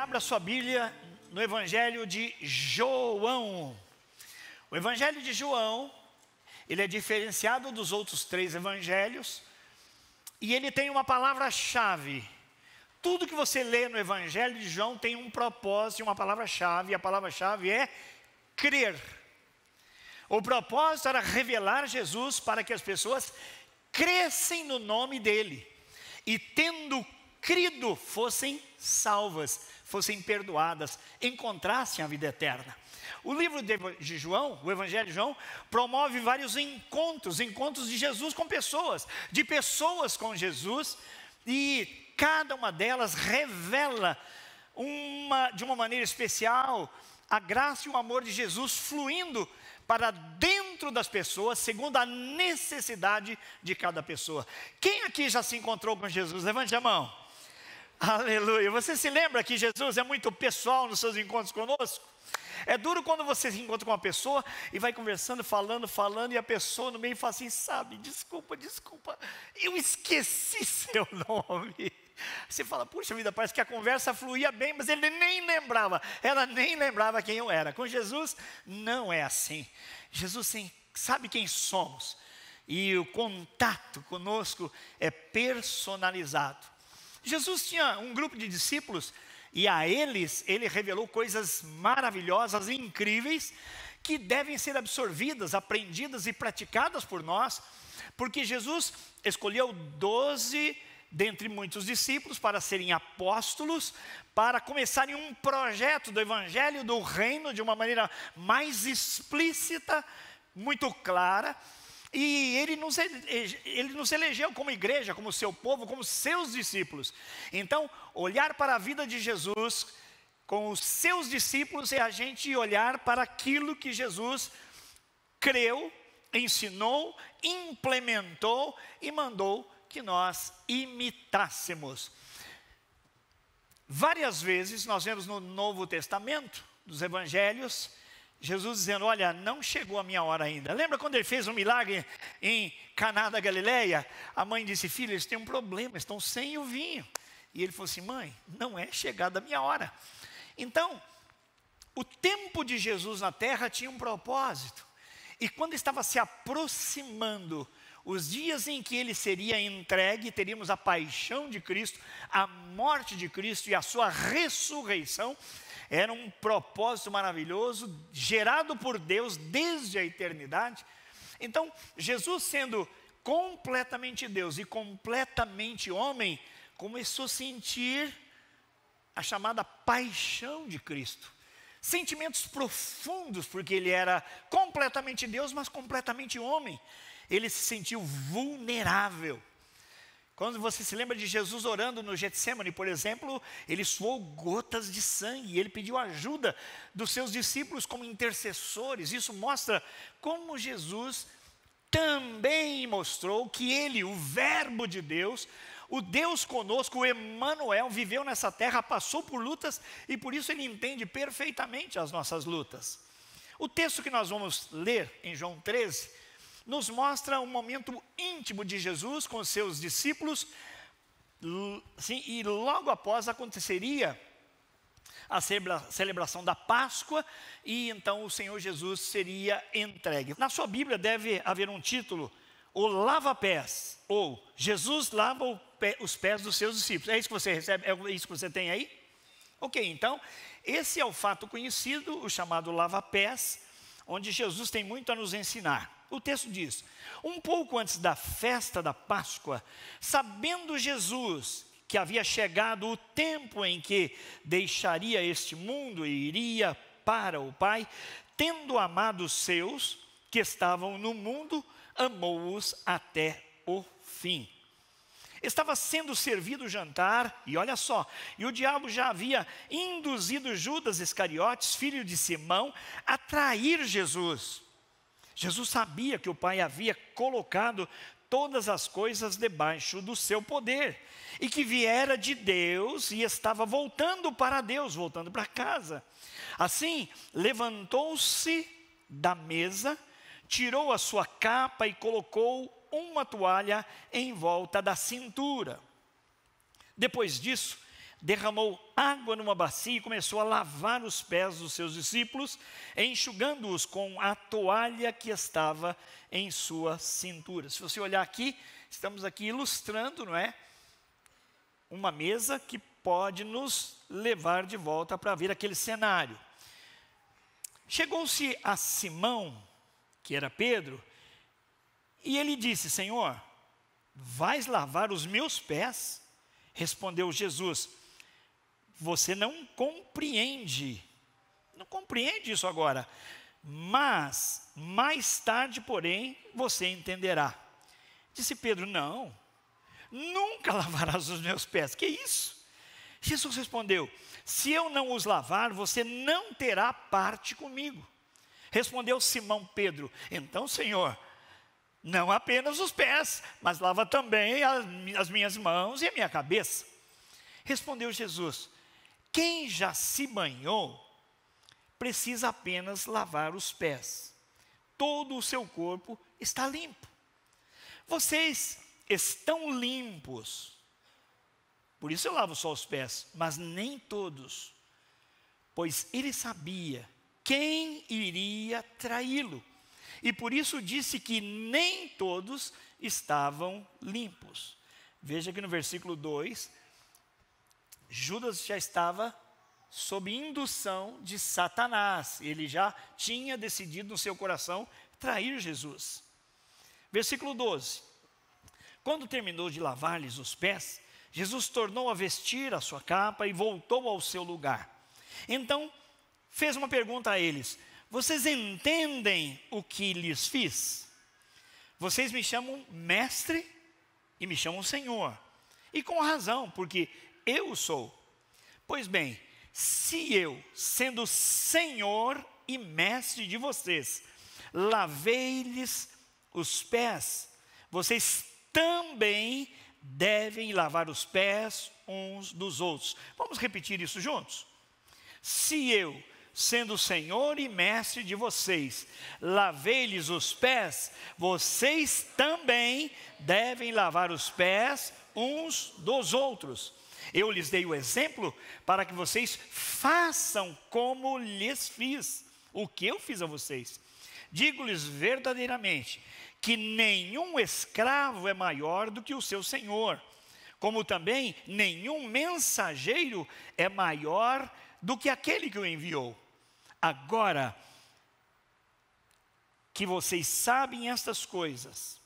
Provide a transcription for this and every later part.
Abra sua Bíblia no Evangelho de João. O Evangelho de João, ele é diferenciado dos outros três evangelhos e ele tem uma palavra-chave. Tudo que você lê no Evangelho de João tem um propósito e uma palavra-chave, e a palavra-chave é crer. O propósito era revelar Jesus para que as pessoas crescem no nome dele e, tendo crido, fossem salvas, fossem perdoadas, encontrassem a vida eterna. O livro de João, o Evangelho de João, promove vários encontros de Jesus com pessoas, de pessoas com Jesus, e cada uma delas revela de uma maneira especial a graça e o amor de Jesus fluindo para dentro das pessoas, segundo a necessidade de cada pessoa. Quem aqui já se encontrou com Jesus? Levante a mão. Aleluia. Você se lembra que Jesus é muito pessoal nos seus encontros conosco? É duro quando você se encontra com uma pessoa e vai conversando, falando, e a pessoa no meio fala assim, sabe, desculpa, eu esqueci seu nome. Você fala, puxa vida, parece que a conversa fluía bem, mas ela nem lembrava quem eu era. Com Jesus, não é assim. Jesus sabe quem somos, e o contato conosco é personalizado. Jesus tinha um grupo de discípulos, e a eles, ele revelou coisas maravilhosas e incríveis, que devem ser absorvidas, aprendidas e praticadas por nós, porque Jesus escolheu 12 dentre muitos discípulos para serem apóstolos, para começarem um projeto do Evangelho do Reino de uma maneira mais explícita, muito clara. E ele nos elegeu como igreja, como seu povo, como seus discípulos. Então, olhar para a vida de Jesus com os seus discípulos é a gente olhar para aquilo que Jesus creu, ensinou, implementou e mandou que nós imitássemos. Várias vezes nós vemos no Novo Testamento, dos Evangelhos, Jesus dizendo, olha, não chegou a minha hora ainda. Lembra quando ele fez um milagre em Caná da Galileia? A mãe disse, filho, eles têm um problema, estão sem o vinho. E ele falou assim, mãe, não é chegada a minha hora. Então, o tempo de Jesus na terra tinha um propósito. E quando estava se aproximando os dias em que ele seria entregue, teríamos a paixão de Cristo, a morte de Cristo e a sua ressurreição. Era um propósito maravilhoso, gerado por Deus desde a eternidade. Então, Jesus sendo completamente Deus e completamente homem, começou a sentir a chamada paixão de Cristo. Sentimentos profundos, porque ele era completamente Deus, mas completamente homem. Ele se sentiu vulnerável. Quando você se lembra de Jesus orando no Getsêmani, por exemplo, ele suou gotas de sangue, e ele pediu ajuda dos seus discípulos como intercessores. Isso mostra como Jesus também mostrou que ele, o Verbo de Deus, o Deus conosco, o Emanuel, viveu nessa terra, passou por lutas, e por isso ele entende perfeitamente as nossas lutas. O texto que nós vamos ler em João 13, nos mostra um momento íntimo de Jesus com os seus discípulos, e logo após aconteceria a celebração da Páscoa, e então o Senhor Jesus seria entregue. Na sua Bíblia deve haver um título, o lava-pés, ou Jesus lava os pés dos seus discípulos. É isso que você recebe? É isso que você tem aí? Ok, então, esse é o fato conhecido, o chamado lava-pés, onde Jesus tem muito a nos ensinar. O texto diz, um pouco antes da festa da Páscoa, sabendo Jesus que havia chegado o tempo em que deixaria este mundo e iria para o Pai, tendo amado os seus que estavam no mundo, amou-os até o fim. Estava sendo servido o jantar, e olha só, e o diabo já havia induzido Judas Iscariotes, filho de Simão, a trair Jesus. Jesus sabia que o Pai havia colocado todas as coisas debaixo do seu poder, e que viera de Deus e estava voltando para Deus, voltando para casa. Assim, levantou-se da mesa, tirou a sua capa e colocou uma toalha em volta da cintura. Depois disso, derramou água numa bacia e começou a lavar os pés dos seus discípulos, enxugando-os com a toalha que estava em sua cintura. Se você olhar aqui, estamos aqui ilustrando, não é? Uma mesa que pode nos levar de volta para ver aquele cenário. Chegou-se a Simão, que era Pedro, e ele disse: Senhor, vais lavar os meus pés? Respondeu Jesus: você não compreende isso agora, mas mais tarde, porém, você entenderá. Disse Pedro: não, nunca lavarás os meus pés. Que isso? Jesus respondeu: se eu não os lavar, você não terá parte comigo. Respondeu Simão Pedro: então, Senhor, não apenas os pés, mas lava também as minhas mãos e a minha cabeça. Respondeu Jesus: quem já se banhou, precisa apenas lavar os pés. Todo o seu corpo está limpo. Vocês estão limpos. Por isso eu lavo só os pés, mas nem todos. Pois ele sabia quem iria traí-lo. E por isso disse que nem todos estavam limpos. Veja que no versículo 2, Judas já estava sob indução de Satanás. Ele já tinha decidido no seu coração trair Jesus. Versículo 12. Quando terminou de lavar-lhes os pés, Jesus tornou a vestir a sua capa e voltou ao seu lugar. Então, fez uma pergunta a eles: vocês entendem o que lhes fiz? Vocês me chamam mestre e me chamam Senhor. E com razão, porque eu sou. Pois bem, se eu, sendo Senhor e mestre de vocês, lavei-lhes os pés, vocês também devem lavar os pés uns dos outros. Vamos repetir isso juntos? Se eu, sendo Senhor e mestre de vocês, lavei-lhes os pés, vocês também devem lavar os pés uns dos outros. Eu lhes dei o exemplo para que vocês façam como lhes fiz. O que eu fiz a vocês? Digo-lhes verdadeiramente que nenhum escravo é maior do que o seu senhor, como também nenhum mensageiro é maior do que aquele que o enviou. Agora que vocês sabem estas coisas,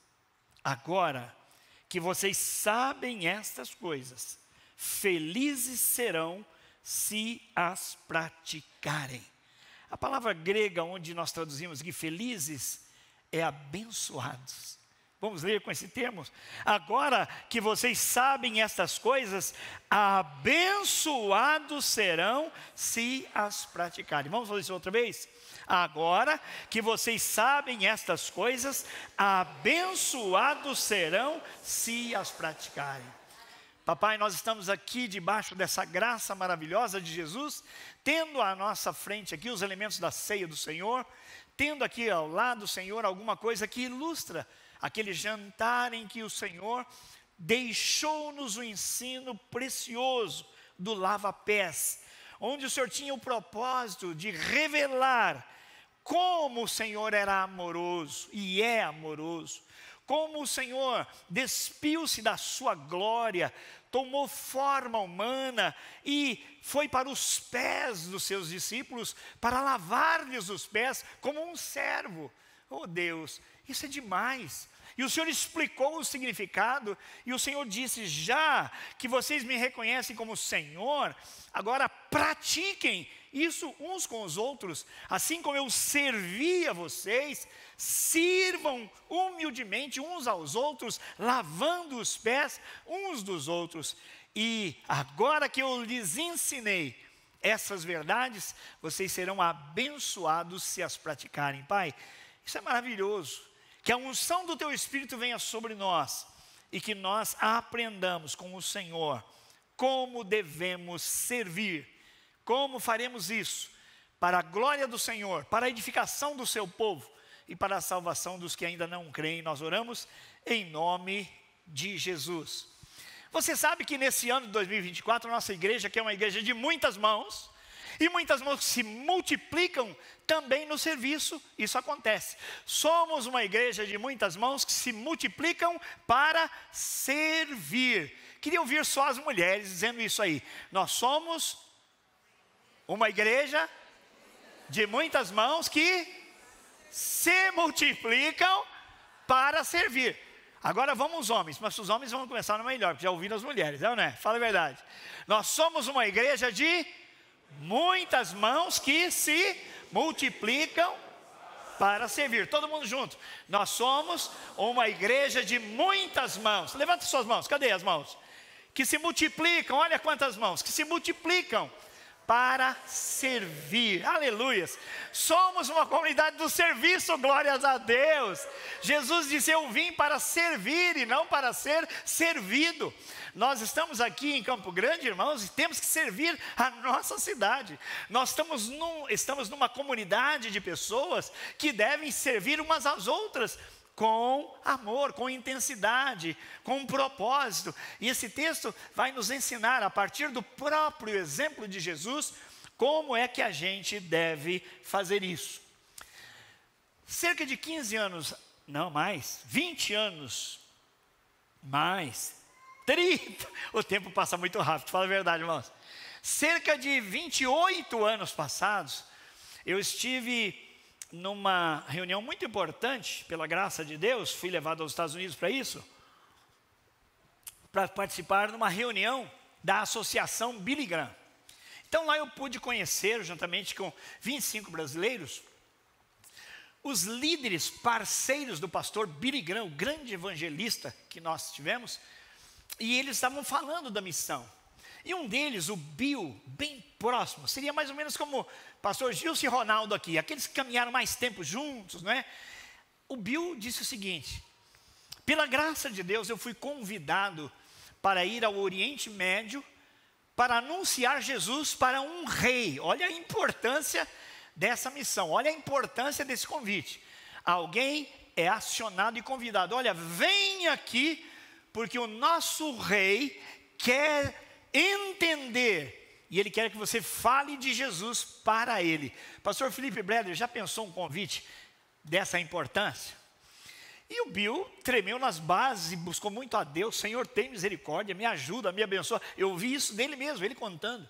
felizes serão se as praticarem. A palavra grega onde nós traduzimos aqui felizes é abençoados. Vamos ler com esse termo? Agora que vocês sabem estas coisas, abençoados serão se as praticarem. Vamos fazer isso outra vez? Agora que vocês sabem estas coisas, abençoados serão se as praticarem. Papai, nós estamos aqui debaixo dessa graça maravilhosa de Jesus, tendo à nossa frente aqui os elementos da ceia do Senhor, tendo aqui ao lado do Senhor alguma coisa que ilustra aquele jantar em que o Senhor deixou-nos o ensino precioso do lava-pés, onde o Senhor tinha o propósito de revelar como o Senhor era amoroso e é amoroso, como o Senhor despiu-se da sua glória, tomou forma humana e foi para os pés dos seus discípulos para lavar-lhes os pés como um servo. Oh Deus, isso é demais. E o Senhor explicou o significado, e o Senhor disse: já que vocês me reconhecem como Senhor, agora pratiquem isso uns com os outros, assim como eu servi a vocês, sirvam humildemente uns aos outros, lavando os pés uns dos outros. E agora que eu lhes ensinei essas verdades, vocês serão abençoados se as praticarem. Pai, isso é maravilhoso. Que a unção do Teu Espírito venha sobre nós e que nós aprendamos com o Senhor como devemos servir, como faremos isso para a glória do Senhor, para a edificação do Seu povo e para a salvação dos que ainda não creem. Nós oramos em nome de Jesus. Você sabe que nesse ano de 2024, nossa igreja, que é uma igreja de muitas mãos, e muitas mãos que se multiplicam também no serviço, isso acontece. Somos uma igreja de muitas mãos que se multiplicam para servir. Queria ouvir só as mulheres dizendo isso aí. Nós somos uma igreja de muitas mãos que se multiplicam para servir. Agora vamos os homens, mas os homens vão começar no melhor, porque já ouviram as mulheres, não é? Fala a verdade. Nós somos uma igreja de muitas mãos que se multiplicam para servir. Todo mundo junto. Nós somos uma igreja de muitas mãos. Levanta suas mãos. Cadê as mãos? Que se multiplicam. Olha quantas mãos. Que se multiplicam para servir. Aleluias. Somos uma comunidade do serviço, glórias a Deus. Jesus disse: eu vim para servir e não para ser servido. Nós estamos aqui em Campo Grande, irmãos, e temos que servir a nossa cidade. Nós estamos numa comunidade de pessoas que devem servir umas às outras com amor, com intensidade, com um propósito. E esse texto vai nos ensinar, a partir do próprio exemplo de Jesus, como é que a gente deve fazer isso. Cerca de 15 anos, não mais, 20 anos, mais, 30, o tempo passa muito rápido, fala a verdade, irmãos. Cerca de 28 anos passados, eu estive numa reunião muito importante, pela graça de Deus, fui levado aos Estados Unidos para isso, para participar de uma reunião da Associação Billy Graham. Então lá eu pude conhecer, juntamente com 25 brasileiros, os líderes parceiros do pastor Billy Graham, o grande evangelista que nós tivemos, e eles estavam falando da missão. E um deles, o Bill, bem próximo, seria mais ou menos como o pastor Gilson e Ronaldo aqui, aqueles que caminharam mais tempo juntos, não é? O Bill disse o seguinte: pela graça de Deus eu fui convidado para ir ao Oriente Médio para anunciar Jesus para um rei. Olha a importância dessa missão, olha a importância desse convite. Alguém é acionado e convidado: olha, vem aqui, porque o nosso rei quer entender, e ele quer que você fale de Jesus para ele. Pastor Felipe Breder, já pensou um convite dessa importância? E o Bill tremeu nas bases e buscou muito a Deus: Senhor, tem misericórdia, me ajuda, me abençoa. Eu ouvi isso dele mesmo, ele contando.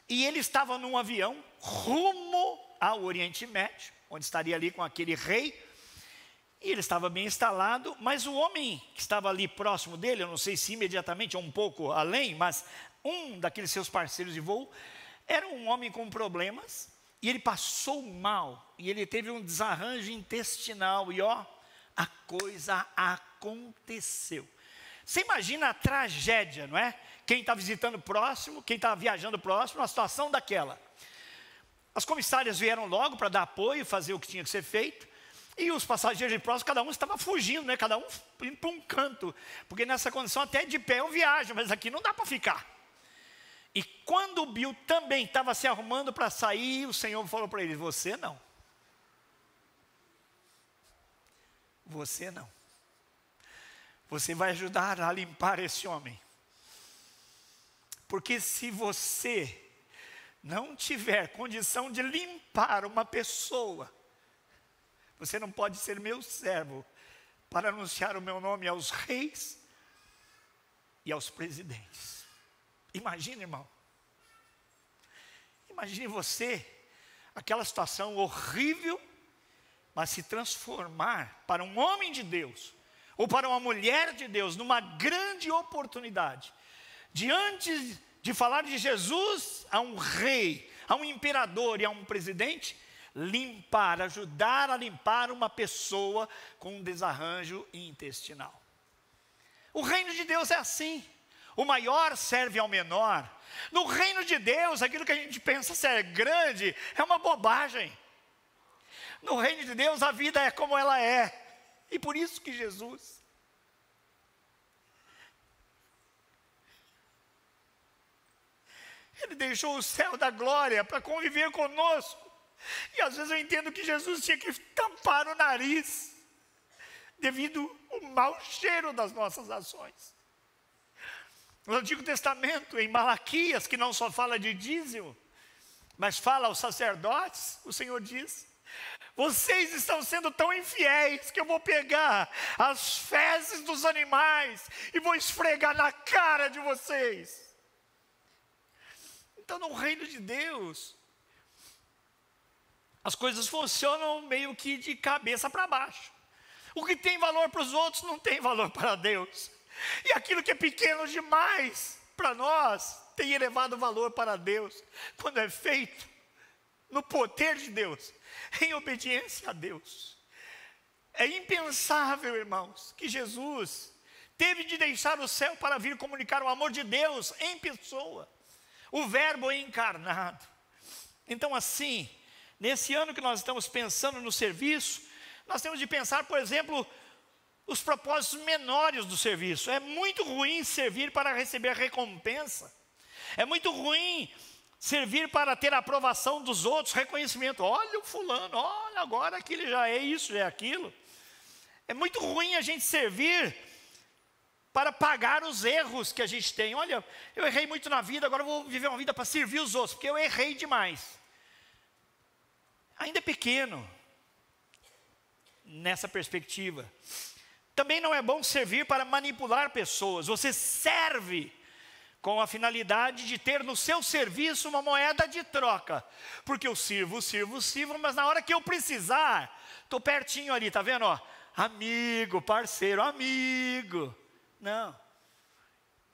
E ele estava num avião rumo ao Oriente Médio, onde estaria ali com aquele rei. E ele estava bem instalado, mas o homem que estava ali próximo dele, eu não sei se imediatamente ou um pouco além, mas um daqueles seus parceiros de voo, era um homem com problemas, e ele passou mal, e ele teve um desarranjo intestinal, e ó, a coisa aconteceu. Você imagina a tragédia, não é? Quem está visitando próximo, quem está viajando próximo, uma situação daquela. As comissárias vieram logo para dar apoio, fazer o que tinha que ser feito. E os passageiros de próximo, cada um estava fugindo, né? Cada um indo para um canto. Porque nessa condição até de pé eu viajo, mas aqui não dá para ficar. E quando o Bill também estava se arrumando para sair, o Senhor falou para ele: você não. Você não. Você vai ajudar a limpar esse homem. Porque se você não tiver condição de limpar uma pessoa, você não pode ser meu servo para anunciar o meu nome aos reis e aos presidentes. Imagine, irmão. Imagine você, aquela situação horrível, mas se transformar para um homem de Deus, ou para uma mulher de Deus, numa grande oportunidade, diante de falar de Jesus a um rei, a um imperador e a um presidente, limpar, ajudar a limpar uma pessoa com um desarranjo intestinal. O reino de Deus é assim: o maior serve ao menor. No reino de Deus, aquilo que a gente pensa ser grande é uma bobagem. No reino de Deus, a vida é como ela é. E por isso que Jesus Ele deixou o céu da glória para conviver conosco. E às vezes eu entendo que Jesus tinha que tampar o nariz devido ao mau cheiro das nossas ações. No Antigo Testamento, em Malaquias, que não só fala de dízimo, mas fala aos sacerdotes, o Senhor diz: vocês estão sendo tão infiéis que eu vou pegar as fezes dos animais e vou esfregar na cara de vocês. Então, no reino de Deus, as coisas funcionam meio que de cabeça para baixo. O que tem valor para os outros não tem valor para Deus. E aquilo que é pequeno demais para nós tem elevado valor para Deus, quando é feito no poder de Deus, em obediência a Deus. É impensável, irmãos, que Jesus teve de deixar o céu para vir comunicar o amor de Deus em pessoa, o verbo encarnado. Então, assim, nesse ano que nós estamos pensando no serviço, nós temos de pensar, por exemplo, os propósitos menores do serviço. É muito ruim servir para receber recompensa. É muito ruim servir para ter a aprovação dos outros, reconhecimento. Olha o fulano, olha agora que ele já é isso, já é aquilo. É muito ruim a gente servir para pagar os erros que a gente tem. Olha, eu errei muito na vida, agora eu vou viver uma vida para servir os outros, porque eu errei demais. Ainda é pequeno nessa perspectiva. Também não é bom servir para manipular pessoas. Você serve com a finalidade de ter no seu serviço uma moeda de troca. Porque eu sirvo, mas na hora que eu precisar, estou pertinho ali, está vendo? Ó, amigo, parceiro, amigo. Não.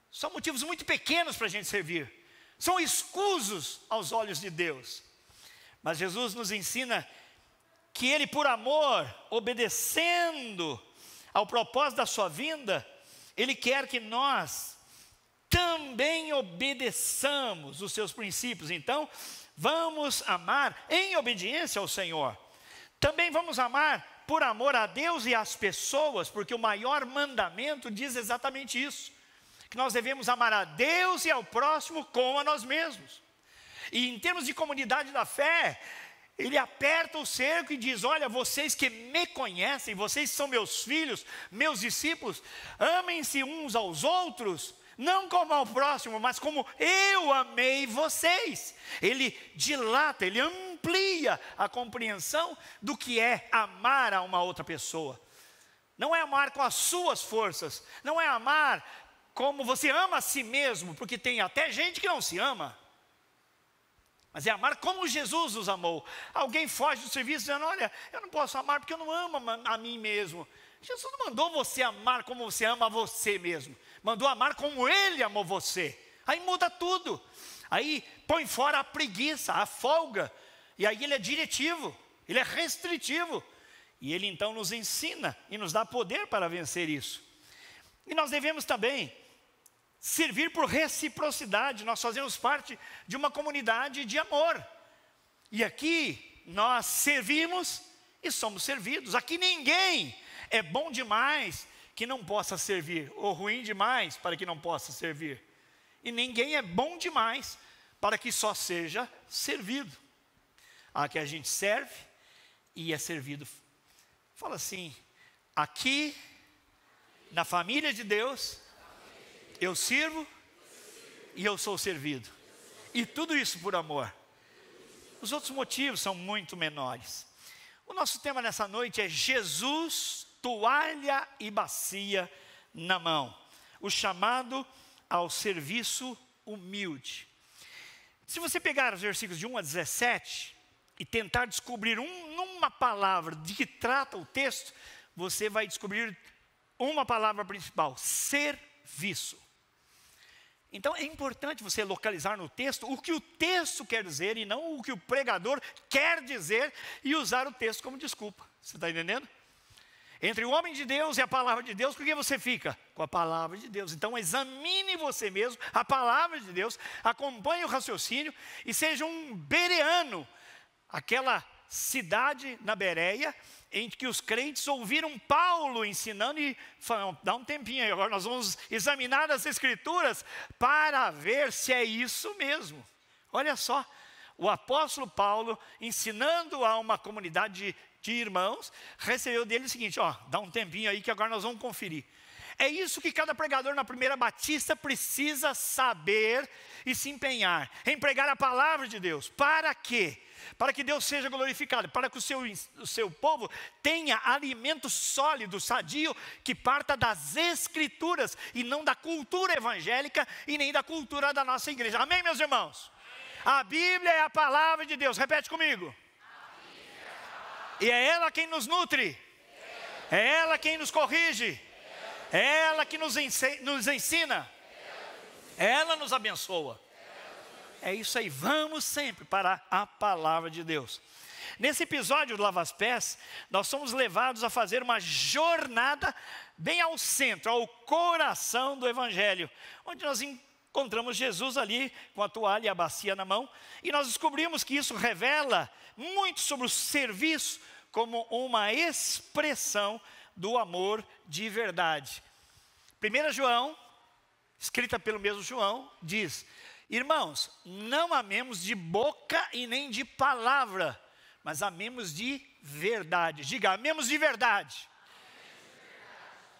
São motivos muito pequenos para a gente servir. São escusos aos olhos de Deus. Mas Jesus nos ensina que Ele, por amor, obedecendo ao propósito da sua vinda, Ele quer que nós também obedeçamos os seus princípios. Então, vamos amar em obediência ao Senhor. Também vamos amar por amor a Deus e às pessoas, porque o maior mandamento diz exatamente isso, que nós devemos amar a Deus e ao próximo como a nós mesmos. E em termos de comunidade da fé, Ele aperta o cerco e diz: olha, vocês que me conhecem, vocês são meus filhos, meus discípulos, amem-se uns aos outros, não como ao próximo, mas como eu amei vocês. Ele dilata, ele amplia a compreensão do que é amar a uma outra pessoa. Não é amar com as suas forças, não é amar como você ama a si mesmo, porque tem até gente que não se ama. Mas é amar como Jesus nos amou. Alguém foge do serviço dizendo: olha, eu não posso amar porque eu não amo a mim mesmo. Jesus não mandou você amar como você ama a você mesmo. Mandou amar como Ele amou você. Aí muda tudo. Aí põe fora a preguiça, a folga. E aí Ele é diretivo, Ele é restritivo. E Ele então nos ensina e nos dá poder para vencer isso. E nós devemos também servir por reciprocidade. Nós fazemos parte de uma comunidade de amor. E aqui nós servimos e somos servidos. Aqui ninguém é bom demais que não possa servir, ou ruim demais para que não possa servir. E ninguém é bom demais para que só seja servido. Aqui a gente serve e é servido. Fala assim: aqui na família de Deus, eu sirvo e eu sou servido. E tudo isso por amor. Os outros motivos são muito menores. O nosso tema nessa noite é Jesus, toalha e bacia na mão. O chamado ao serviço humilde. Se você pegar os versículos de 1 a 17 e tentar descobrir numa palavra de que trata o texto, você vai descobrir uma palavra principal: serviço. Então é importante você localizar no texto o que o texto quer dizer e não o que o pregador quer dizer, e usar o texto como desculpa. Você está entendendo? Entre o homem de Deus e a palavra de Deus, com que você fica? Com a palavra de Deus. Então examine você mesmo a palavra de Deus, acompanhe o raciocínio e seja um bereano. Aquela cidade na Bereia em que os crentes ouviram Paulo ensinando e falaram: dá um tempinho aí, agora nós vamos examinar as escrituras para ver se é isso mesmo. Olha só, o apóstolo Paulo ensinando a uma comunidade de irmãos, recebeu dele o seguinte: ó, dá um tempinho aí que agora nós vamos conferir. É isso que cada pregador na Primeira Batista precisa saber e se empenhar, em pregar a palavra de Deus. Para quê? Para que Deus seja glorificado, para que o seu povo tenha alimento sólido, sadio, que parta das Escrituras e não da cultura evangélica e nem da cultura da nossa igreja. Amém, meus irmãos? A Bíblia é a palavra de Deus, repete comigo. E é ela quem nos nutre, é ela quem nos corrige, é ela que nos ensina, ela nos abençoa. É isso aí, vamos sempre para a palavra de Deus. Nesse episódio do Lava os Pés, nós somos levados a fazer uma jornada bem ao centro, ao coração do Evangelho, onde nós encontramos Jesus ali com a toalha e a bacia na mão, e nós descobrimos que isso revela muito sobre o serviço como uma expressão do amor de verdade. 1 João, escrita pelo mesmo João, diz: irmãos, não amemos de boca e nem de palavra, mas amemos de verdade. Diga, amemos de verdade.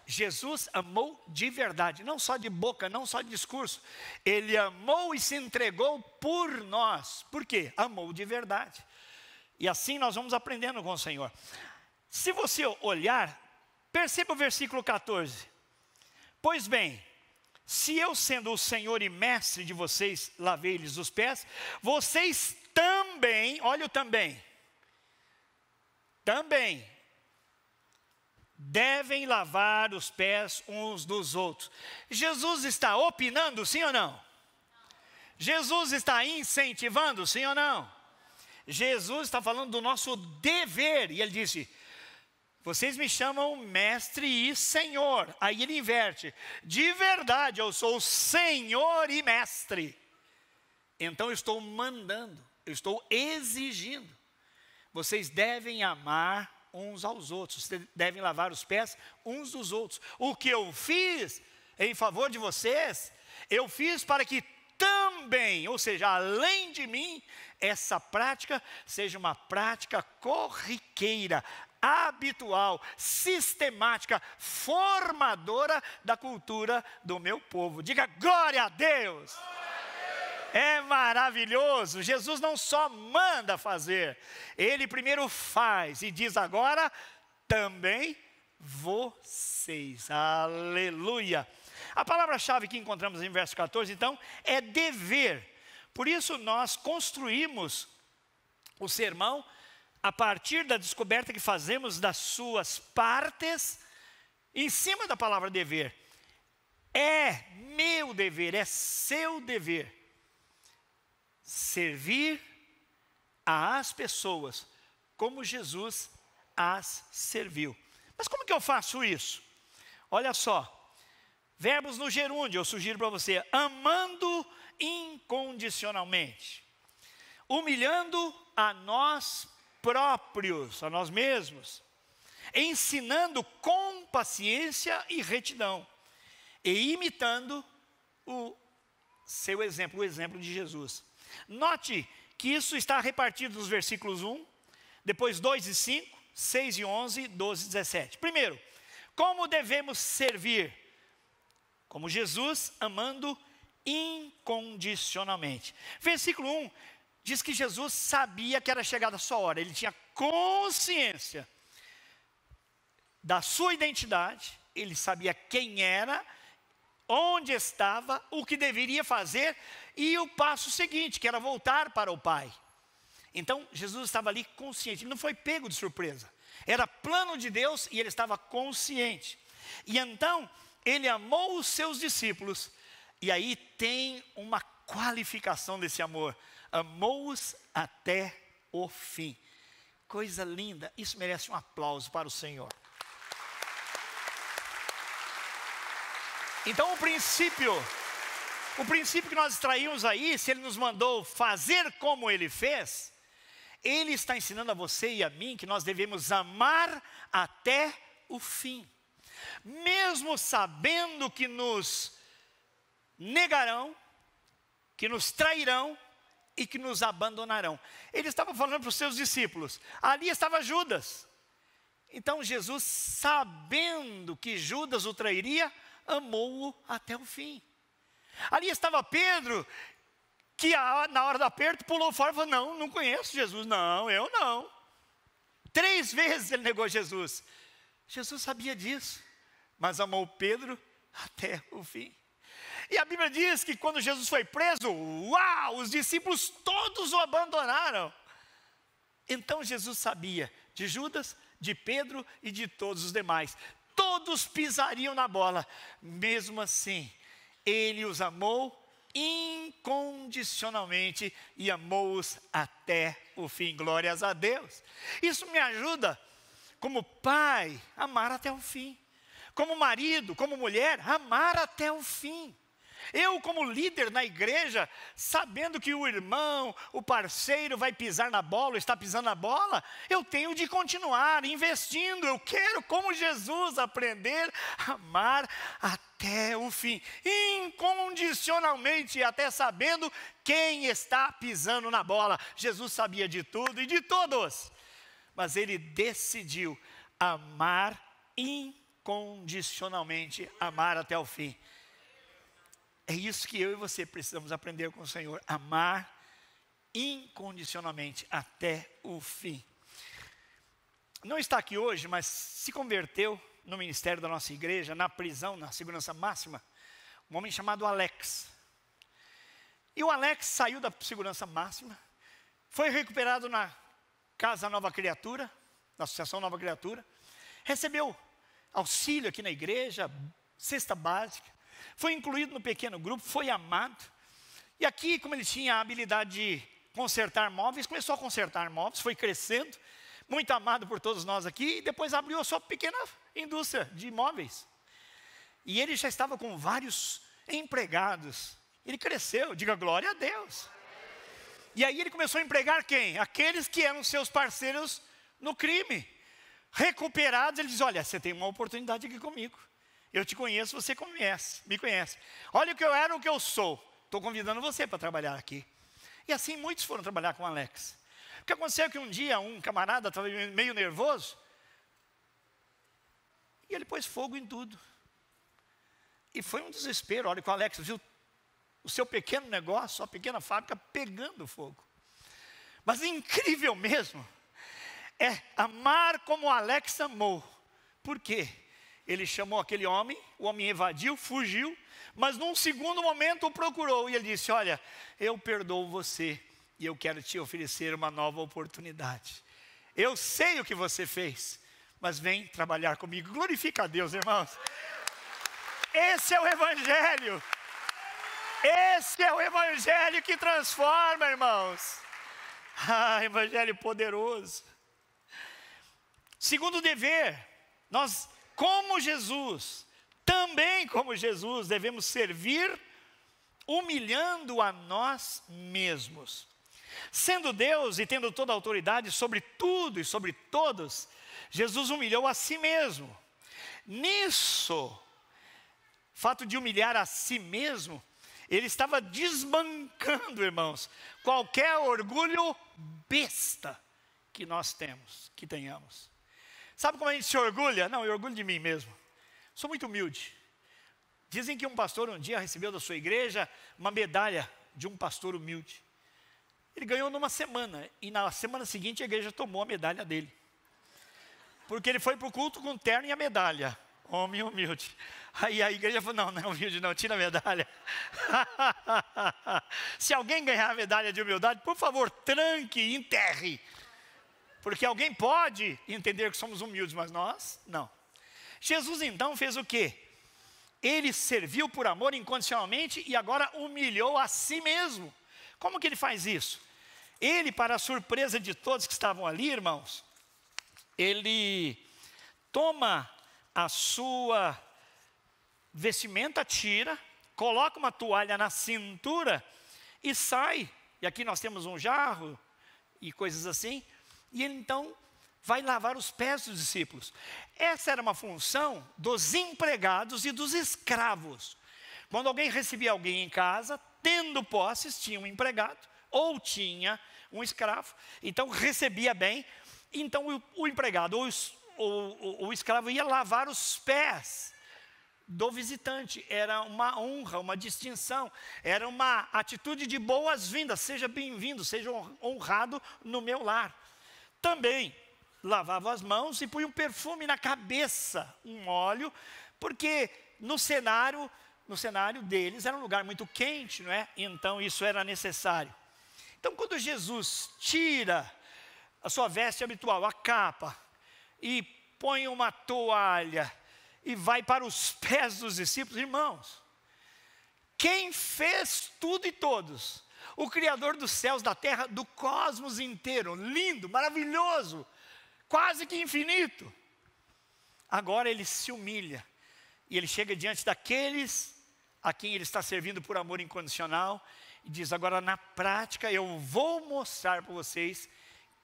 Jesus amou de verdade, não só de boca, não só de discurso. Ele amou e se entregou por nós. Por quê? Amou de verdade. E assim nós vamos aprendendo com o Senhor. Se você olhar, perceba o versículo 14. Pois bem, se eu, sendo o Senhor e mestre de vocês, lavei-lhes os pés, vocês também, olha o também devem lavar os pés uns dos outros. Jesus está opinando, sim ou não? Jesus está incentivando, sim ou não? Jesus está falando do nosso dever, e ele disse: vocês me chamam mestre e senhor. Aí ele inverte: de verdade eu sou senhor e mestre, então eu estou mandando, eu estou exigindo. Vocês devem amar uns aos outros, vocês devem lavar os pés uns dos outros. O que eu fiz em favor de vocês, eu fiz para que também, ou seja, além de mim, essa prática seja uma prática corriqueira, habitual, sistemática, formadora da cultura do meu povo. Diga glória a Deus! É maravilhoso. Jesus não só manda fazer, ele primeiro faz e diz agora também vocês. Aleluia. A palavra-chave que encontramos em verso 14, então, é dever. Por isso nós construímos o sermão a partir da descoberta que fazemos das suas partes em cima da palavra dever. É meu dever, é seu dever servir às pessoas como Jesus as serviu. Mas como que eu faço isso? Olha só, verbos no gerúndio, eu sugiro para você: amando incondicionalmente, humilhando a nós próprios, a nós mesmos, ensinando com paciência e retidão, e imitando o seu exemplo, o exemplo de Jesus. Note que isso está repartido nos versículos 1, depois 2 e 5, 6 e 11, 12 e 17. Primeiro, como devemos servir? Como Jesus, amando incondicionalmente. Versículo 1 diz que Jesus sabia que era chegada a sua hora, ele tinha consciência da sua identidade, ele sabia quem era, onde estava, o que deveria fazer e o passo seguinte, que era voltar para o Pai. Então Jesus estava ali consciente, ele não foi pego de surpresa, era plano de Deus e ele estava consciente. E então ele amou os seus discípulos, e aí tem uma qualificação desse amor: amou-os até o fim. Coisa linda, isso merece um aplauso para o Senhor. Então o princípio que nós extraímos aí, se ele nos mandou fazer como ele fez, ele está ensinando a você e a mim que nós devemos amar até o fim. Mesmo sabendo que nos negarão, que nos trairão e que nos abandonarão. Ele estava falando para os seus discípulos, ali estava Judas. Então Jesus, sabendo que Judas o trairia, amou-o até o fim. Ali estava Pedro, que na hora do aperto pulou fora e falou: não conheço Jesus, não, eu não. 3 vezes ele negou Jesus. Jesus sabia disso, mas amou Pedro até o fim. E a Bíblia diz que quando Jesus foi preso, os discípulos todos o abandonaram. Então Jesus sabia de Judas, de Pedro e de todos os demais. Todos pisariam na bola. Mesmo assim, ele os amou incondicionalmente e amou-os até o fim. Glórias a Deus. Isso me ajuda, como pai, a amar até o fim. Como marido, como mulher, amar até o fim. Eu, como líder na igreja, sabendo que o irmão, o parceiro vai pisar na bola, está pisando na bola, eu tenho de continuar investindo. Eu quero, como Jesus, aprender a amar até o fim, incondicionalmente, até sabendo quem está pisando na bola. Jesus sabia de tudo e de todos, mas ele decidiu amar incondicionalmente, amar até o fim. É isso que eu e você precisamos aprender com o Senhor, amar incondicionalmente até o fim. Não está aqui hoje, mas se converteu no ministério da nossa igreja, na prisão, na segurança máxima, um homem chamado Alex. E o Alex saiu da segurança máxima, foi recuperado na Casa Nova Criatura, na Associação Nova Criatura, recebeu auxílio aqui na igreja, cesta básica, foi incluído no pequeno grupo, foi amado. E aqui, como ele tinha a habilidade de consertar móveis, começou a consertar móveis, foi crescendo, muito amado por todos nós aqui, e depois abriu a sua pequena indústria de móveis. E ele já estava com vários empregados. Ele cresceu, diga glória a Deus. E aí ele começou a empregar quem? Aqueles que eram seus parceiros no crime. Recuperados, ele diz: olha, você tem uma oportunidade aqui comigo. Eu te conheço, você me conhece. Olha o que eu era, o que eu sou. Estou convidando você para trabalhar aqui. E assim muitos foram trabalhar com o Alex. O que aconteceu é que um dia um camarada estava meio nervoso, e ele pôs fogo em tudo. E foi um desespero. Olha que o Alex viu o seu pequeno negócio, sua pequena fábrica pegando fogo. Mas incrível mesmo é amar como o Alex amou. Por quê? Ele chamou aquele homem, o homem evadiu, fugiu, mas num segundo momento o procurou e ele disse: olha, eu perdoo você e eu quero te oferecer uma nova oportunidade. Eu sei o que você fez, mas vem trabalhar comigo. Glorifica a Deus, irmãos. Esse é o Evangelho. Esse é o Evangelho que transforma, irmãos. Evangelho poderoso. Segundo dever, nós, como Jesus, também como Jesus, devemos servir humilhando a nós mesmos. Sendo Deus e tendo toda a autoridade sobre tudo e sobre todos, Jesus humilhou a si mesmo. Nisso, fato de humilhar a si mesmo, ele estava desbancando, irmãos, qualquer orgulho besta que nós tenhamos. Sabe como a gente se orgulha? Não, eu orgulho de mim mesmo. Sou muito humilde. Dizem que um pastor um dia recebeu da sua igreja uma medalha de um pastor humilde. Ele ganhou numa semana, e na semana seguinte a igreja tomou a medalha dele. Porque ele foi para o culto com o terno e a medalha. Homem humilde. Aí a igreja falou: não, não é humilde não, tira a medalha. Se alguém ganhar a medalha de humildade, por favor, tranque e enterre. Porque alguém pode entender que somos humildes, mas nós, não. Jesus então fez o quê? Ele serviu por amor incondicionalmente e agora humilhou a si mesmo. Como que ele faz isso? Ele, para a surpresa de todos que estavam ali, irmãos, ele toma a sua vestimenta, tira, coloca uma toalha na cintura e sai. E aqui nós temos um jarro e coisas assim. E ele então vai lavar os pés dos discípulos. Essa era uma função dos empregados e dos escravos. Quando alguém recebia alguém em casa, tendo posses, tinha um empregado ou tinha um escravo. Então recebia bem. Então o empregado ou o escravo ia lavar os pés do visitante, era uma honra, uma distinção, era uma atitude de boas-vindas, seja bem-vindo, seja honrado no meu lar. Também lavava as mãos e punha um perfume na cabeça, um óleo, porque no cenário deles era um lugar muito quente, não é? Então isso era necessário. Então quando Jesus tira a sua veste habitual, a capa, e põe uma toalha, e vai para os pés dos discípulos, irmãos, quem fez tudo e todos, o Criador dos céus, da terra, do cosmos inteiro, lindo, maravilhoso, quase que infinito, agora ele se humilha, e ele chega diante daqueles a quem ele está servindo por amor incondicional, e diz, agora na prática eu vou mostrar para vocês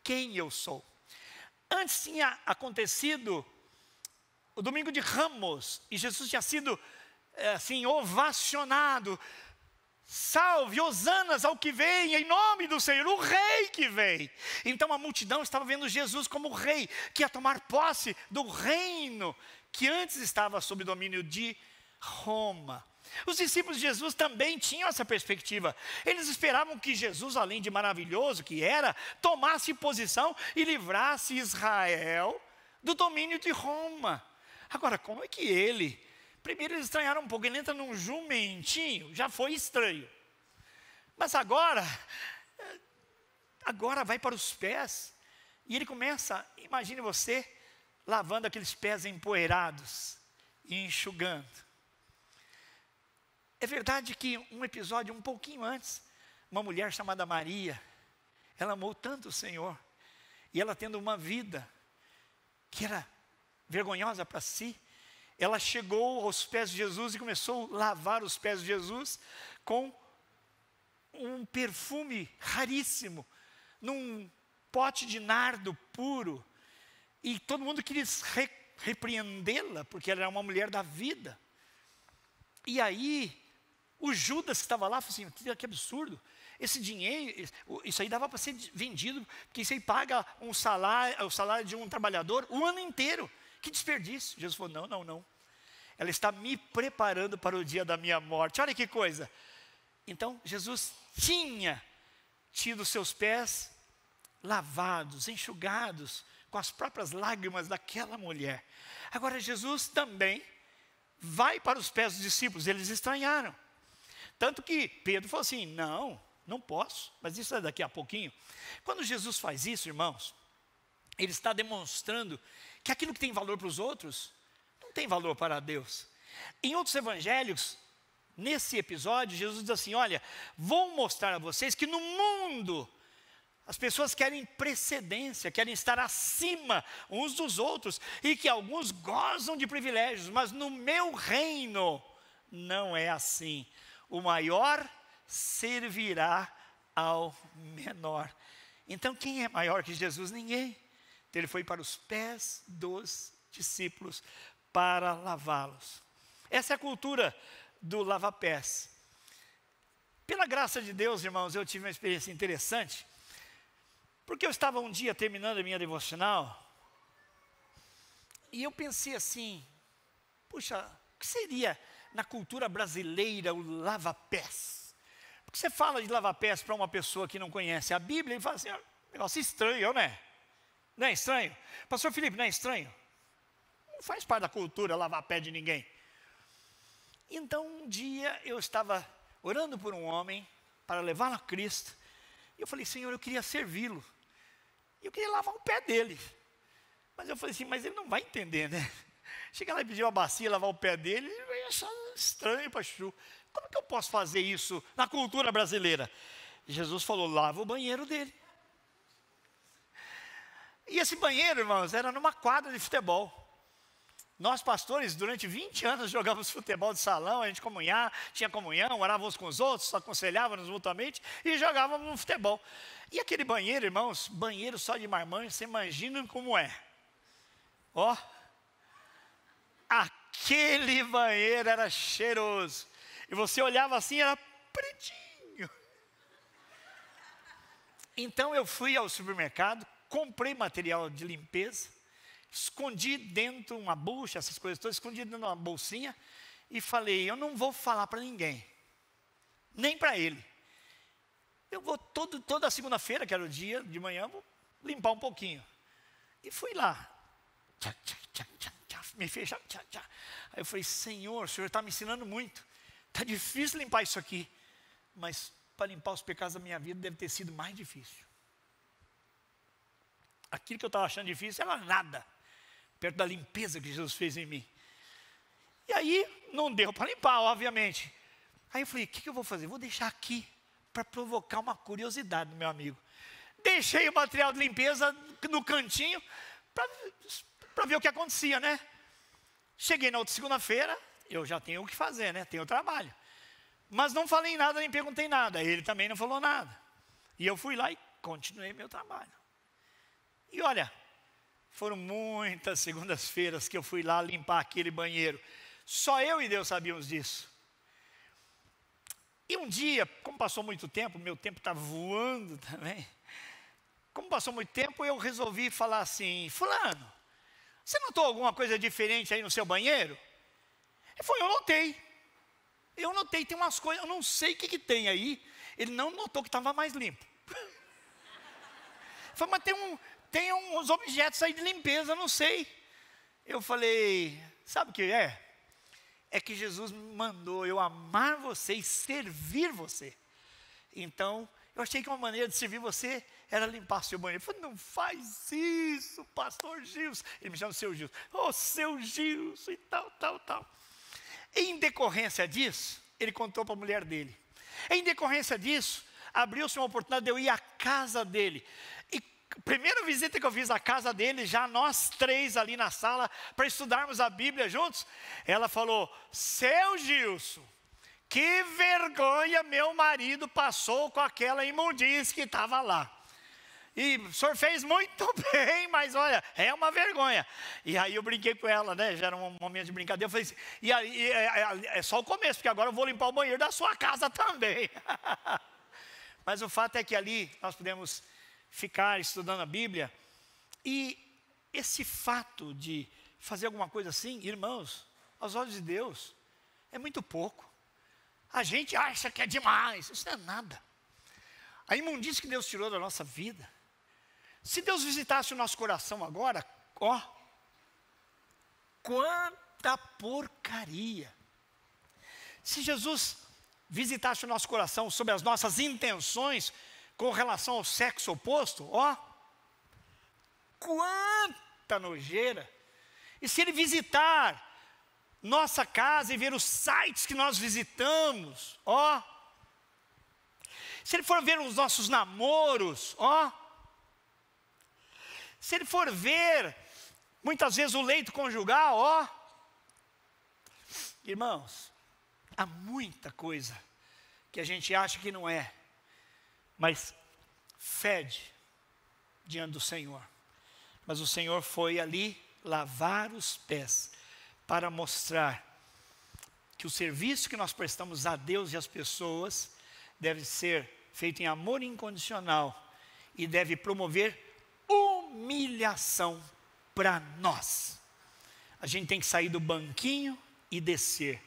quem eu sou. Antes tinha acontecido o domingo de Ramos, e Jesus tinha sido assim, ovacionado, salve, hosanas ao que vem, em nome do Senhor, o rei que vem. Então a multidão estava vendo Jesus como o rei, que ia tomar posse do reino, que antes estava sob domínio de Roma. Os discípulos de Jesus também tinham essa perspectiva. Eles esperavam que Jesus, além de maravilhoso que era, tomasse posição e livrasse Israel do domínio de Roma. Agora, como é que ele... Primeiro eles estranharam um pouco, ele entra num jumentinho, já foi estranho. Mas agora vai para os pés. E ele começa, imagine você, lavando aqueles pés empoeirados e enxugando. É verdade que um episódio um pouquinho antes, uma mulher chamada Maria, ela amou tanto o Senhor, e ela tendo uma vida que era vergonhosa para si, ela chegou aos pés de Jesus e começou a lavar os pés de Jesus com um perfume raríssimo, num pote de nardo puro, e todo mundo queria repreendê-la, porque ela era uma mulher da vida. E aí, o Judas que estava lá falou assim, que absurdo, esse dinheiro, isso aí dava para ser vendido, porque isso aí paga o salário de um trabalhador o ano inteiro. Que desperdício. Jesus falou, não. Ela está me preparando para o dia da minha morte. Olha que coisa. Então, Jesus tinha tido seus pés lavados, enxugados, com as próprias lágrimas daquela mulher. Agora, Jesus também vai para os pés dos discípulos. Eles estranharam. Tanto que Pedro falou assim, não posso. Mas isso é daqui a pouquinho. Quando Jesus faz isso, irmãos, ele está demonstrando que aquilo que tem valor para os outros, não tem valor para Deus. Em outros evangelhos, nesse episódio, Jesus diz assim, olha, vou mostrar a vocês que no mundo, as pessoas querem precedência, querem estar acima uns dos outros, e que alguns gozam de privilégios, mas no meu reino, não é assim. O maior servirá ao menor. Então, quem é maior que Jesus? Ninguém. Então, ele foi para os pés dos discípulos para lavá-los. Essa é a cultura do lava-pés. Pela graça de Deus, irmãos, eu tive uma experiência interessante, porque eu estava um dia terminando a minha devocional, e eu pensei assim, puxa, o que seria na cultura brasileira o lava-pés? Porque você fala de lava-pés para uma pessoa que não conhece a Bíblia, e fala assim, negócio estranho, né? Não é estranho? Pastor Felipe, não é estranho? Não faz parte da cultura lavar pé de ninguém. Então um dia eu estava orando por um homem para levá-lo a Cristo, e eu falei, Senhor, eu queria servi-lo, eu queria lavar o pé dele, mas eu falei assim, mas ele não vai entender, né? Chega lá e pedir uma bacia, lavar o pé dele, ele vai achar estranho, pastor. Como que eu posso fazer isso na cultura brasileira? Jesus falou, lava o banheiro dele. E esse banheiro, irmãos, era numa quadra de futebol. Nós pastores, durante 20 anos, jogávamos futebol de salão, a gente tinha comunhão, orávamos com os outros, aconselhávamos mutuamente e jogávamos no futebol. E aquele banheiro, irmãos, banheiro só de marmanjo, você imagina como é. Ó, aquele banheiro era cheiroso. E você olhava assim, era pretinho. Então eu fui ao supermercado, comprei material de limpeza, escondi dentro uma bucha, essas coisas todas, escondi dentro de uma bolsinha, e falei, eu não vou falar para ninguém, nem para ele. Eu vou toda segunda-feira, que era o dia de manhã, vou limpar um pouquinho. E fui lá. Me fechava. Aí eu falei, Senhor, o Senhor está me ensinando muito. Está difícil limpar isso aqui. Mas para limpar os pecados da minha vida deve ter sido mais difícil. Aquilo que eu estava achando difícil era nada, perto da limpeza que Jesus fez em mim. E aí não deu para limpar, obviamente. Aí eu falei, o que eu vou fazer? Vou deixar aqui para provocar uma curiosidade do meu amigo. Deixei o material de limpeza no cantinho para ver o que acontecia, né? Cheguei na outra segunda-feira, eu já tenho o que fazer, né? Tenho trabalho. Mas não falei nada, nem perguntei nada. Ele também não falou nada. E eu fui lá e continuei meu trabalho. E olha, foram muitas segundas-feiras que eu fui lá limpar aquele banheiro. Só eu e Deus sabíamos disso. E um dia, como passou muito tempo, meu tempo está voando também. Como passou muito tempo, eu resolvi falar assim, fulano, você notou alguma coisa diferente aí no seu banheiro? Ele falou, eu notei, tem umas coisas, eu não sei o que tem aí. Ele não notou que estava mais limpo. Ele falou, mas tem uns objetos aí de limpeza, eu não sei. Eu falei, sabe o que é? É que Jesus me mandou eu amar você e servir você. Então, eu achei que uma maneira de servir você era limpar seu banheiro. Eu falei, não faz isso, pastor Gilson. Ele me chama de seu Gilson. Oh, seu Gilson e tal. Em decorrência disso, ele contou para a mulher dele. Em decorrência disso, abriu-se uma oportunidade de eu ir à casa dele. E a primeira visita que eu fiz à casa dele, já nós três ali na sala, para estudarmos a Bíblia juntos, ela falou, seu Gilson, que vergonha meu marido passou com aquela imundície que estava lá. E o senhor fez muito bem, mas olha, é uma vergonha. E aí eu brinquei com ela, né? Já era um momento de brincadeira. Eu falei assim, e aí é só o começo, porque agora eu vou limpar o banheiro da sua casa também. Mas o fato é que ali nós podemos ficar estudando a Bíblia. E esse fato de fazer alguma coisa assim, irmãos, aos olhos de Deus, é muito pouco. A gente acha que é demais, isso não é nada. A imundície que Deus tirou da nossa vida, se Deus visitasse o nosso coração agora, ó, quanta porcaria. Se Jesus visitasse o nosso coração sobre as nossas intenções com relação ao sexo oposto, ó, quanta nojeira. E se Ele visitar nossa casa e ver os sites que nós visitamos, ó, se Ele for ver os nossos namoros, ó, se Ele for ver, muitas vezes, o leito conjugal, ó. Irmãos, há muita coisa que a gente acha que não é, mas fede diante do Senhor. Mas o Senhor foi ali lavar os pés para mostrar que o serviço que nós prestamos a Deus e às pessoas deve ser feito em amor incondicional e deve promover humilhação para nós. A gente tem que sair do banquinho e descer.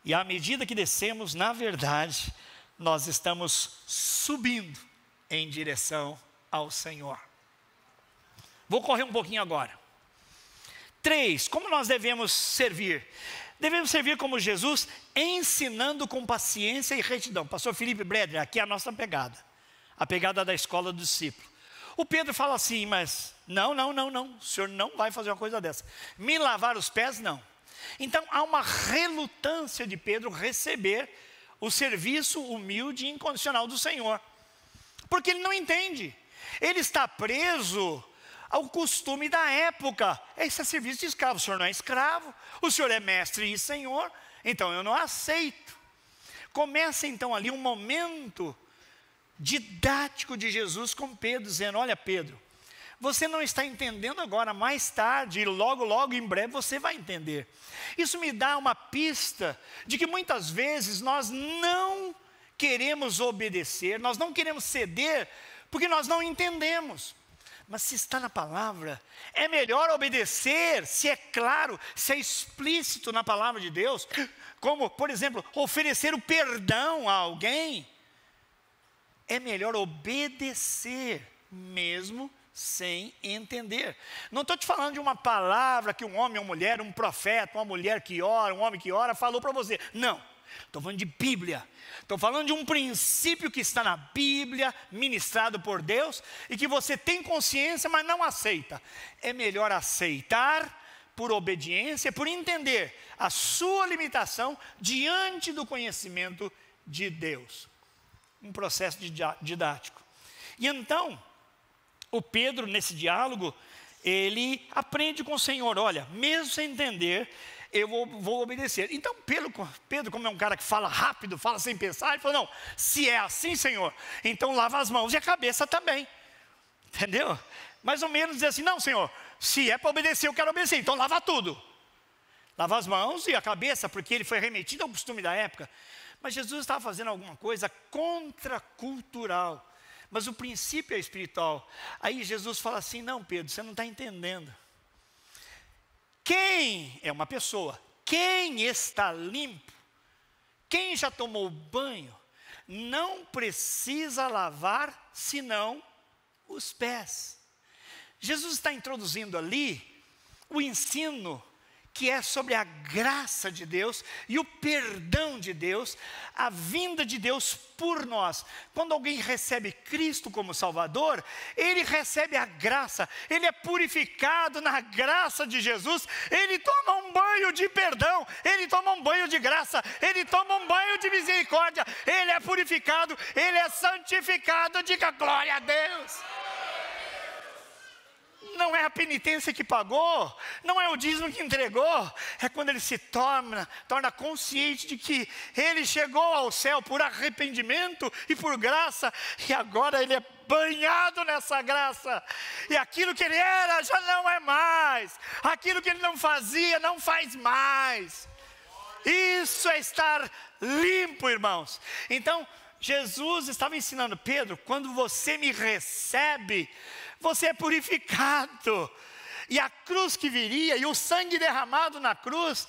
E à medida que descemos, na verdade, nós estamos subindo em direção ao Senhor. Vou correr um pouquinho agora. 3, como nós devemos servir? Devemos servir como Jesus, ensinando com paciência e retidão. Pastor Felipe Bredner, aqui é a nossa pegada. A pegada da escola do discípulo. O Pedro fala assim, mas não, o senhor não vai fazer uma coisa dessa. Me lavar os pés, não. Então há uma relutância de Pedro receber o serviço humilde e incondicional do Senhor. Porque ele não entende. Ele está preso ao costume da época. Esse é serviço de escravo. O senhor não é escravo, o senhor é mestre e senhor, então eu não aceito. Começa então ali um momento didático de Jesus com Pedro, dizendo, olha Pedro, você não está entendendo agora, mais tarde, logo em breve você vai entender. Isso me dá uma pista de que muitas vezes nós não queremos obedecer, nós não queremos ceder, porque nós não entendemos. mas se está na palavra, é melhor obedecer, se é claro, se é explícito na palavra de Deus, como, por exemplo, oferecer o perdão a alguém. É melhor obedecer, mesmo sem entender. Não estou te falando de uma palavra que um homem ou mulher, um profeta, uma mulher que ora, um homem que ora, falou para você. Não, estou falando de Bíblia. Estou falando de um princípio que está na Bíblia, ministrado por Deus, e que você tem consciência, mas não aceita. É melhor aceitar por obediência, por entender a sua limitação diante do conhecimento de Deus. Um processo didático. E então, o Pedro, nesse diálogo, ele aprende com o Senhor, olha, mesmo sem entender, eu vou obedecer. Então, Pedro, como é um cara que fala rápido, fala sem pensar, ele falou, não, se é assim, Senhor, então lava as mãos e a cabeça também. Entendeu? Mais ou menos dizer assim, não, Senhor, se é para obedecer, eu quero obedecer, então lava tudo. Lava as mãos e a cabeça, porque ele foi remetido ao costume da época. Mas Jesus estava fazendo alguma coisa contracultural. Mas o princípio é espiritual. Aí Jesus fala assim, não, Pedro, você não está entendendo. Quem é uma pessoa, quem está limpo, quem já tomou banho, não precisa lavar senão os pés. Jesus está introduzindo ali o ensino que é sobre a graça de Deus e o perdão de Deus, a vinda de Deus por nós. Quando alguém recebe Cristo como Salvador, ele recebe a graça, ele é purificado na graça de Jesus, ele toma um banho de perdão, ele toma um banho de graça, ele toma um banho de misericórdia, ele é purificado, ele é santificado, diga glória a Deus. Não é a penitência que pagou, não é o dízimo que entregou, é quando ele se torna consciente de que ele chegou ao céu por arrependimento e por graça, e agora ele é banhado nessa graça, e aquilo que ele era já não é mais, aquilo que ele não fazia, não faz mais. Isso é estar limpo, irmãos. Então, Jesus estava ensinando, Pedro, quando você me recebe, você é purificado. E a cruz que viria, e o sangue derramado na cruz,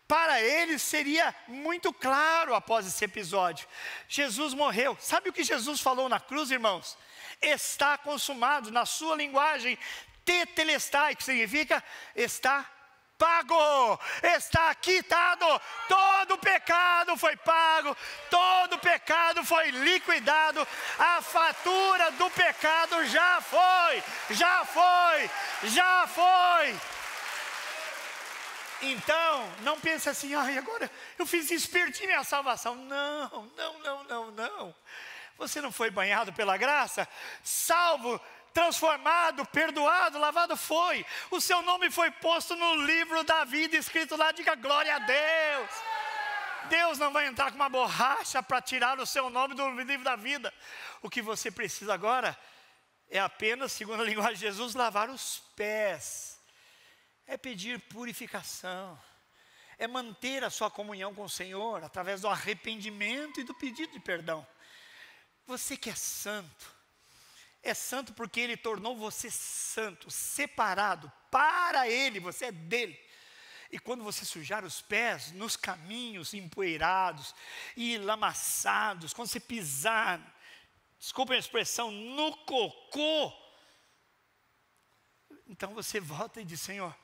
para ele seria muito claro após esse episódio. Jesus morreu. Sabe o que Jesus falou na cruz, irmãos? Está consumado, na sua linguagem, tetelestai, que significa está pago, está quitado, todo pecado foi pago, todo pecado foi liquidado, a fatura do pecado já foi. Então, não pense assim, agora eu fiz isso, perdi minha salvação. Não. Você não foi banhado pela graça? Salvo, transformado, perdoado, lavado foi. O seu nome foi posto no livro da vida, escrito lá, diga glória a Deus. Deus não vai entrar com uma borracha para tirar o seu nome do livro da vida. O que você precisa agora é apenas, segundo a linguagem de Jesus, lavar os pés. É pedir purificação. É manter a sua comunhão com o Senhor através do arrependimento e do pedido de perdão. Você que é santo porque Ele tornou você santo, separado para Ele, você é dele. E quando você sujar os pés nos caminhos empoeirados e lamaçados, quando você pisar, desculpa a expressão, no cocô, então você volta e diz, Senhor,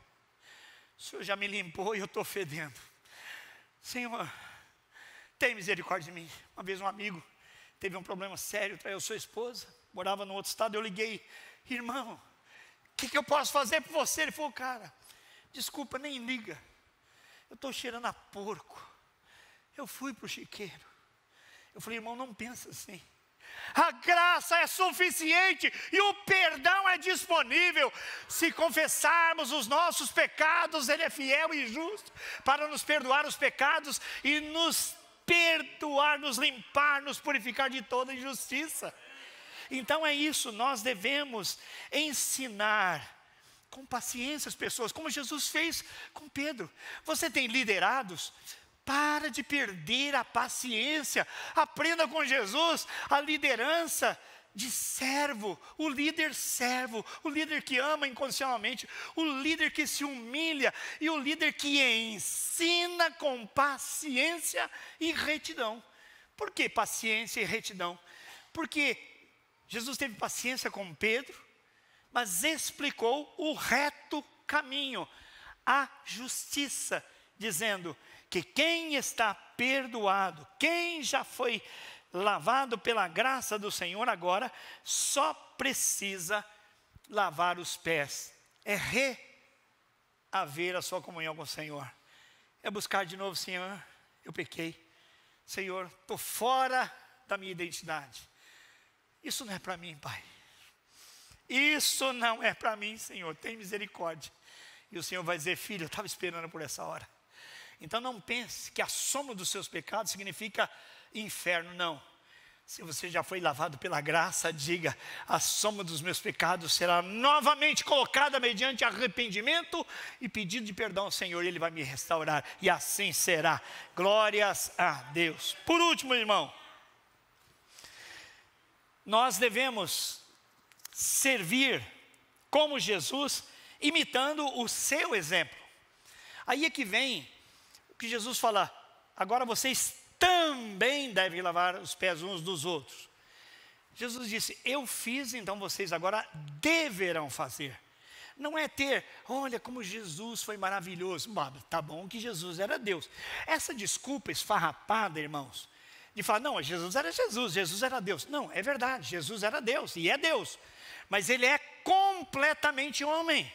o Senhor já me limpou e eu estou fedendo. Senhor, tem misericórdia de mim. Uma vez um amigo teve um problema sério, traiu sua esposa, morava no outro estado, eu liguei, irmão, o que eu posso fazer por você? Ele falou, cara, desculpa, nem liga, eu estou cheirando a porco. Eu fui para o chiqueiro. Eu falei, irmão, não pensa assim. A graça é suficiente e o perdão é disponível. Se confessarmos os nossos pecados, Ele é fiel e justo para nos perdoar os pecados e nos perdoar, nos limpar, nos purificar de toda injustiça. Então é isso, nós devemos ensinar com paciência as pessoas, como Jesus fez com Pedro. Você tem liderados? Para de perder a paciência, aprenda com Jesus, a liderança de servo, o líder servo, o líder que ama incondicionalmente, o líder que se humilha e o líder que ensina com paciência e retidão. Por que paciência e retidão? Porque Jesus teve paciência com Pedro, mas explicou o reto caminho, a justiça, dizendo que quem está perdoado, quem já foi lavado pela graça do Senhor, agora só precisa lavar os pés, é reaver a sua comunhão com o Senhor, é buscar de novo: Senhor, eu pequei, Senhor, estou fora da minha identidade, isso não é para mim, Pai, isso não é para mim, Senhor, tem misericórdia. E o Senhor vai dizer: filho, eu estava esperando por essa hora. Então não pense que a soma dos seus pecados significa inferno, não. Se você já foi lavado pela graça, diga: a soma dos meus pecados será novamente colocada mediante arrependimento e pedido de perdão ao Senhor, e Ele vai me restaurar, e assim será. Glórias a Deus. Por último, irmão, nós devemos servir como Jesus, imitando o seu exemplo. Aí é que vem o que Jesus fala: agora vocês também devem lavar os pés uns dos outros. Jesus disse: eu fiz, então vocês agora deverão fazer. Não é ter: olha como Jesus foi maravilhoso. Tá bom que Jesus era Deus. Essa desculpa esfarrapada, irmãos, de falar: não, Jesus era Jesus, Jesus era Deus. Não, é verdade, Jesus era Deus e é Deus, mas Ele é completamente homem.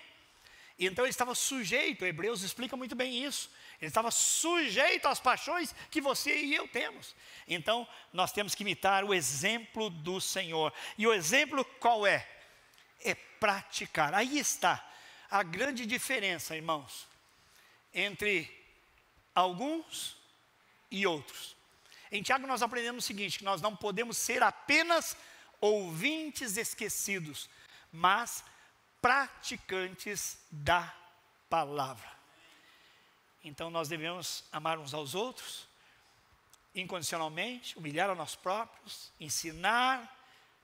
Então ele estava sujeito, Hebreus explica muito bem isso, ele estava sujeito às paixões que você e eu temos. Então nós temos que imitar o exemplo do Senhor. E o exemplo qual é? É praticar. Aí está a grande diferença, irmãos, entre alguns e outros. Em Tiago nós aprendemos o seguinte: que nós não podemos ser apenas ouvintes esquecidos, mas praticantes da palavra. Então nós devemos amar uns aos outros incondicionalmente, humilhar a nós próprios, ensinar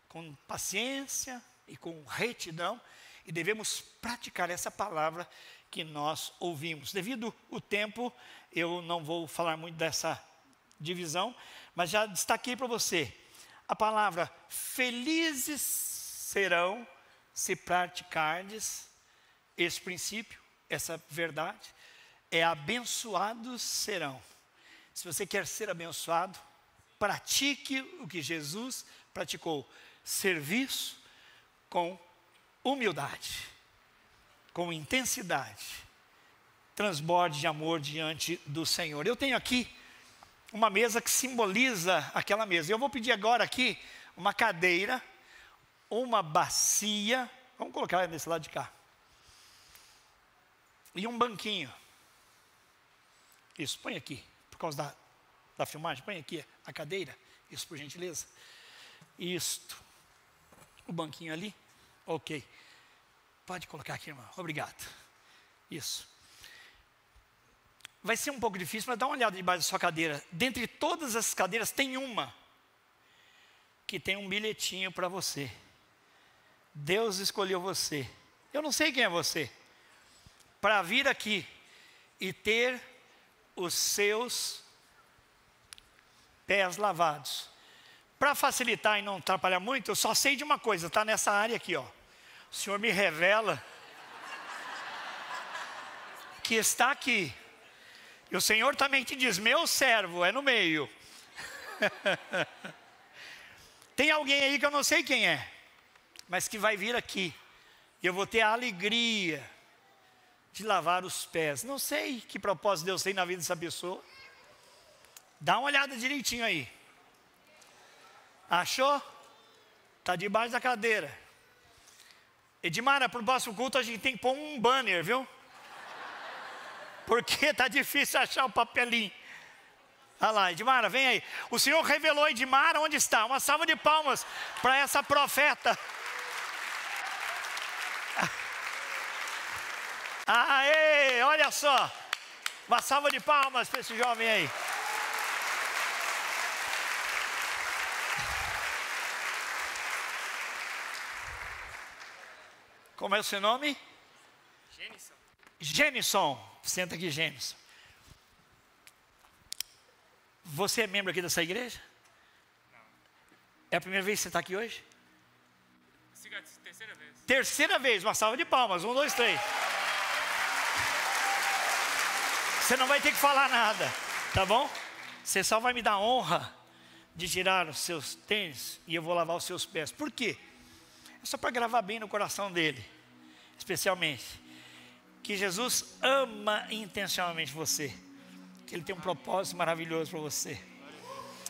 com paciência e com retidão, e devemos praticar essa palavra que nós ouvimos. Devido ao tempo, eu não vou falar muito dessa divisão, mas já destaquei para você a palavra: felizes serão se praticardes esse princípio, essa verdade, abençoados serão. Se você quer ser abençoado, pratique o que Jesus praticou: serviço com humildade, com intensidade, transborde de amor diante do Senhor. Eu tenho aqui uma mesa que simboliza aquela mesa. Eu vou pedir agora aqui uma cadeira, uma bacia, vamos colocar desse lado de cá, e um banquinho. Isso, põe aqui, por causa da filmagem, põe aqui a cadeira, isso, por gentileza. Isto, o banquinho ali, ok. Pode colocar aqui, irmão, obrigado. Isso. Vai ser um pouco difícil, mas dá uma olhada debaixo da sua cadeira. Dentre todas as cadeiras, tem uma que tem um bilhetinho para você. Deus escolheu você, eu não sei quem é você, para vir aqui e ter os seus pés lavados. Para facilitar e não atrapalhar muito, eu só sei de uma coisa, está nessa área aqui, ó. O Senhor me revela que está aqui, e o Senhor também te diz: meu servo, é no meio. Tem alguém aí que eu não sei quem é, mas que vai vir aqui, e eu vou ter a alegria de lavar os pés. Não sei que propósito Deus tem na vida dessa pessoa. Dá uma olhada direitinho aí. Achou? Está debaixo da cadeira. Edmara, para o próximo culto a gente tem que pôr um banner, viu? Porque está difícil achar o papelinho. Olha lá, Edmara, vem aí. O Senhor revelou a Edmara onde está. Uma salva de palmas para essa profeta. Aê, olha só. Uma salva de palmas para esse jovem aí. Como é o seu nome? Genison. Genison. Senta aqui, Genison. Você é membro aqui dessa igreja? Não. É a primeira vez que você está aqui hoje? Terceira vez. Terceira vez, uma salva de palmas. 1, 2, 3. Você não vai ter que falar nada, tá bom? Você só vai me dar a honra de tirar os seus tênis e eu vou lavar os seus pés. Por quê? É só para gravar bem no coração dele, especialmente, que Jesus ama intencionalmente você, que Ele tem um propósito maravilhoso para você,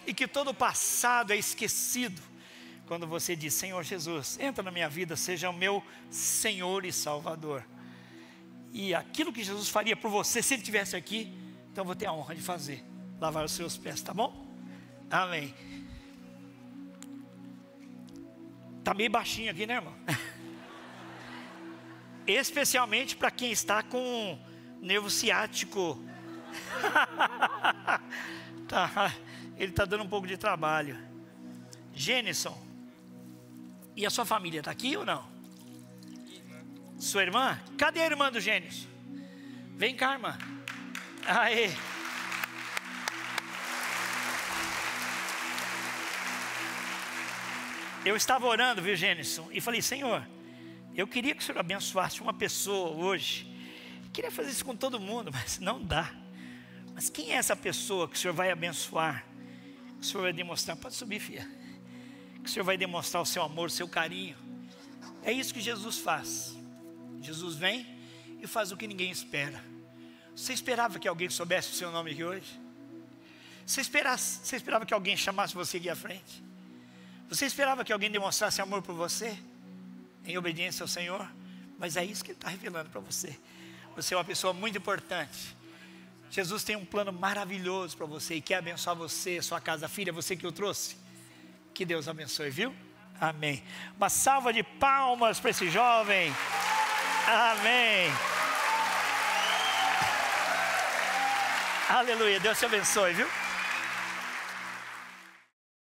e que todo o passado é esquecido, quando você diz: Senhor Jesus, entra na minha vida, seja o meu Senhor e Salvador. E aquilo que Jesus faria por você, se Ele estivesse aqui, então eu vou ter a honra de fazer, lavar os seus pés, tá bom? Amém. Está meio baixinho aqui, né, irmão? Especialmente para quem está com nervo ciático. Tá, ele está dando um pouco de trabalho. Genison, e a sua família está aqui ou não? Sua irmã? Cadê a irmã do Genison? Vem cá, irmã. Aê. Eu estava orando, viu, Genison, e falei: Senhor, eu queria que o Senhor abençoasse uma pessoa hoje. Queria fazer isso com todo mundo, mas não dá. Mas quem é essa pessoa que o Senhor vai abençoar? Que o Senhor vai demonstrar? Pode subir, filha. Que o Senhor vai demonstrar o seu amor, o seu carinho. É isso que Jesus faz. Jesus vem e faz o que ninguém espera. Você esperava que alguém soubesse o seu nome aqui hoje? Você esperava que alguém chamasse você aqui à frente? Você esperava que alguém demonstrasse amor por você, em obediência ao Senhor? Mas é isso que Ele está revelando para você. Você é uma pessoa muito importante. Jesus tem um plano maravilhoso para você e quer abençoar você, sua casa. Filha, você que o trouxe, que Deus abençoe, viu? Amém. Uma salva de palmas para esse jovem. Amém. Aleluia, Deus te abençoe, viu?